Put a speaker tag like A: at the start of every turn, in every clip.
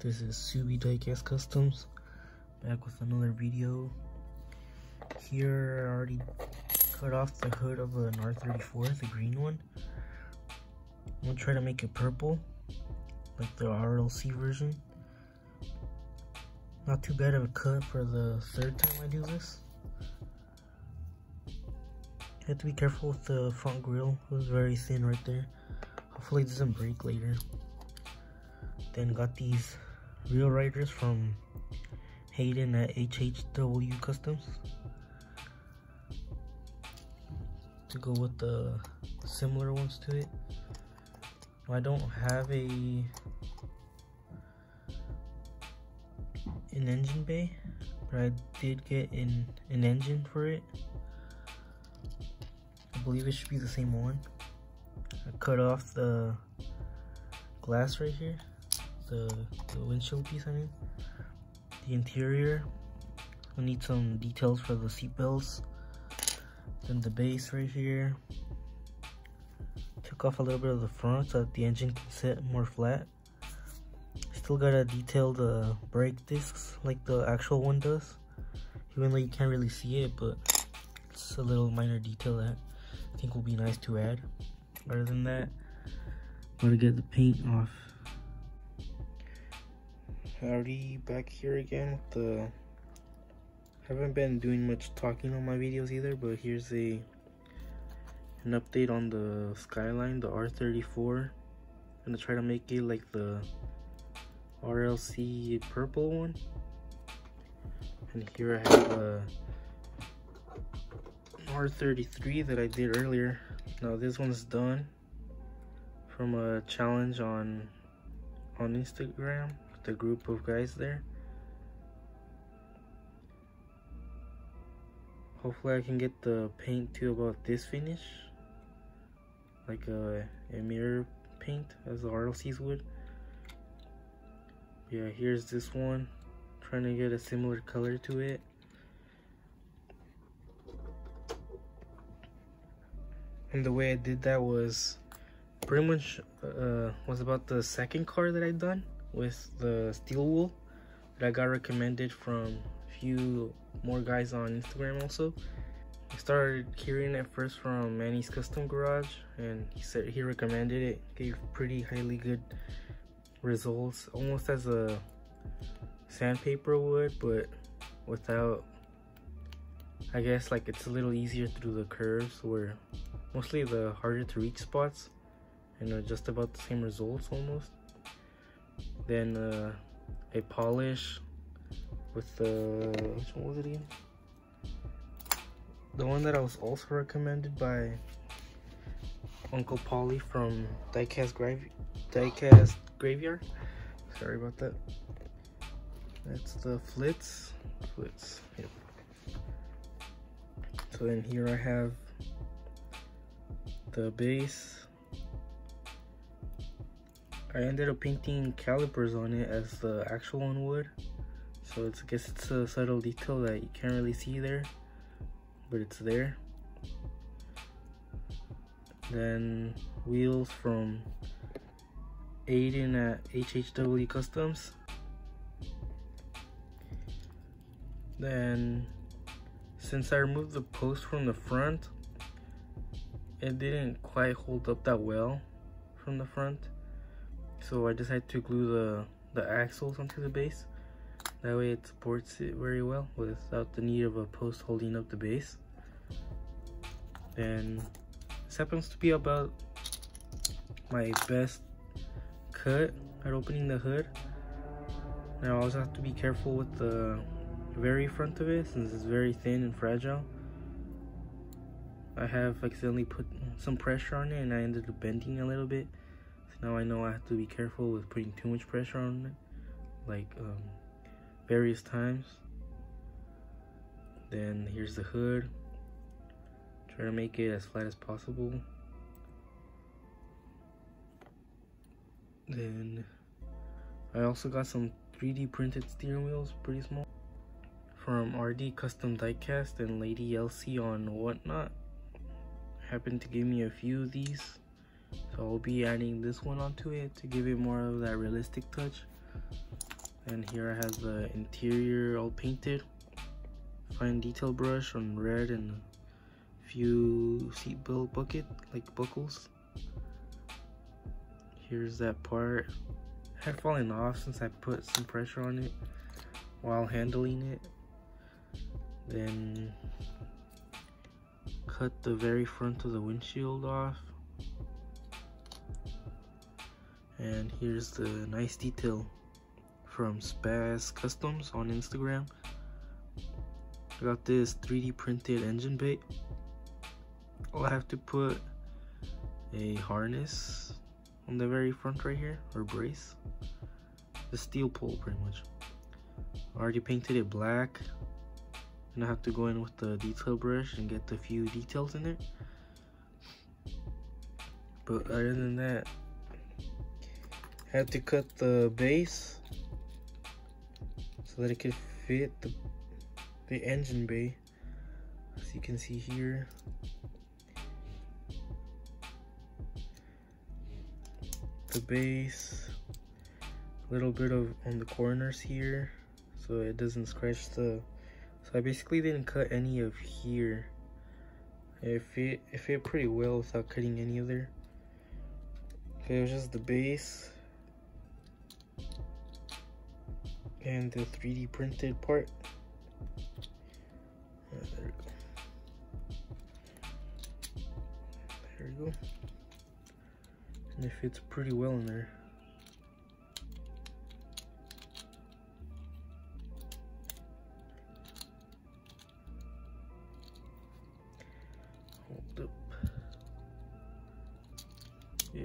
A: This is Subi Diecast Customs, back with another video. Here I already cut off the hood of an R34, the green one. I'm gonna try to make it purple, like the RLC version. Not too bad of a cut for the third time I do this. You have to be careful with the front grille, it was very thin right there. Hopefully it doesn't break later. Then got these real riders from Hayden at HHW Customs to go with the similar ones to it. I don't have an engine bay, but I did get an engine for it. I believe it should be the same one. I cut off the glass right here, the windshield piece, I mean. The interior, I need some details for the seat belts. Then the base right here. Took off a little bit of the front so that the engine can sit more flat. Still gotta detail the brake discs like the actual one does, even though you can't really see it, but it's a little minor detail that I think will be nice to add. Other than that, gotta get the paint off. Already back here again with the, haven't been doing much talking on my videos either, but here's an update on the Skyline, the R34. I'm gonna try to make it like the RLC purple one. And here I have a R33 that I did earlier. Now this one's done from a challenge on Instagram. The group of guys there. Hopefully I can get the paint to about this finish, like a mirror paint as the RLCs would. Yeah, here's this one, trying to get a similar color to it. And the way I did that was pretty much was about the second car that I done with the steel wool that I got recommended from a few more guys on Instagram also. I started hearing it first from Manny's Custom Garage, and he said he recommended it, gave pretty highly good results, almost as a sandpaper would, but without, I guess, like it's a little easier through the curves, where mostly the harder to reach spots, and just about the same results almost. Then a polish with the, which one was it again? The one that I was also recommended by Uncle Polly from Diecast Graveyard. Sorry about that. That's the flits. Yep. So then here I have the base. I ended up painting calipers on it as the actual one would, so I guess it's a subtle detail that you can't really see there, but it's there. Then wheels from Aiden at HHW Customs. Then since I removed the post from the front, it didn't quite hold up that well from the front. So I decided to glue the axles onto the base. That way it supports it very well without the need of a post holding up the base. Then this happens to be about my best cut at opening the hood. Now I also have to be careful with the very front of it since it's very thin and fragile. I have accidentally put some pressure on it and I ended up bending a little bit. Now I know I have to be careful with putting too much pressure on it, like various times. Then here's the hood. Try to make it as flat as possible. Then I also got some 3D printed steering wheels, pretty small, from RD Custom Diecast and Lady LC on Whatnot. Happened to give me a few of these. So I'll be adding this one onto it to give it more of that realistic touch. And here I have the interior all painted. Fine detail brush on red and a few seatbelt buckles. Here's that part. It had fallen off since I put some pressure on it while handling it. Then cut the very front of the windshield off. And here's the nice detail from Spaz Customs on Instagram. I got this 3D printed engine bay. I'll have to put a harness on the very front right here, or brace. The steel pole pretty much. I already painted it black, and I have to go in with the detail brush and get a few details in it. But other than that, I had to cut the base so that it could fit the engine bay, as you can see here. The base, a little bit of on the corners here so it doesn't scratch the, so I basically didn't cut any of here. It fit pretty well without cutting any of there. Okay, it was just the base and the 3D printed part. There we go. And it fits pretty well in there. Hold up. Yeah.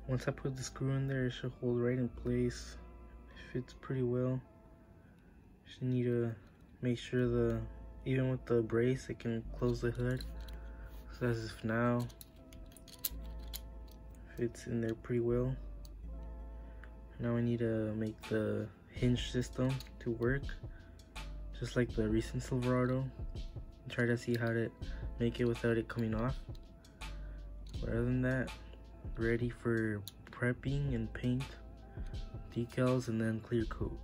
A: Once I put the screw in there, it should hold right in place. It fits pretty well. Just need to make sure even with the brace, it can close the hood. So as if now fits in there pretty well. Now I need to make the hinge system to work, just like the recent Silverado. Try to see how to make it without it coming off. But other than that, ready for prepping and paint, decals, and then clear coat.